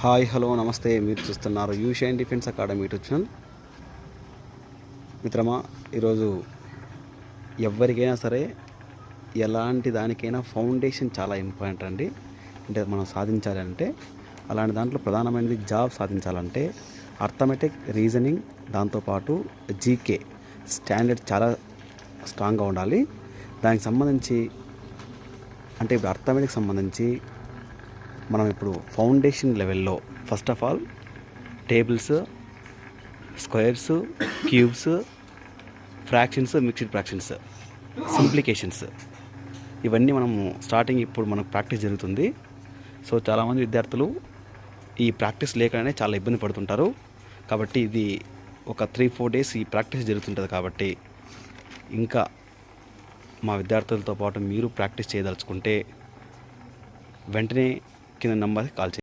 Hi hello నమస్తే. మీరు చూస్తున్నారు యూషియన్ డిఫెన్స్ అకాడమీ యూట్యూబ్ ఛానల్. మిత్రమా, ఈరోజు ఎవరికైనా సరే ఎలాంటి దానికైనా ఫౌండేషన్ చాలా ఇంపార్టెంట్ అండి. అంటే మనం సాధించాలంటే అలాంటి దాంట్లో ప్రధానమైనది జాబ్ సాధించాలంటే అర్థమెటిక్, రీజనింగ్, దాంతోపాటు జీకే స్టాండర్డ్ చాలా స్ట్రాంగ్గా ఉండాలి. దానికి సంబంధించి అంటే ఇప్పుడు అర్థమెటిక్ సంబంధించి మనం ఇప్పుడు ఫౌండేషన్ లెవెల్లో first of all tables, squares, cubes, fractions, mixed fractions, simplifications ఇవన్నీ మనము స్టార్టింగ్ ఇప్పుడు మనకు ప్రాక్టీస్ జరుగుతుంది. సో చాలామంది విద్యార్థులు ఈ ప్రాక్టీస్ లేకనే చాలా ఇబ్బంది పడుతుంటారు. కాబట్టి ఇది ఒక 3-4 డేస్ ఈ ప్రాక్టీస్ జరుగుతుంటుంది. కాబట్టి ఇంకా మా విద్యార్థులతో పాటు మీరు ప్రాక్టీస్ చేయదలుచుకుంటే వెంటనే కింద నంబర్కి కాల్ చేయండి.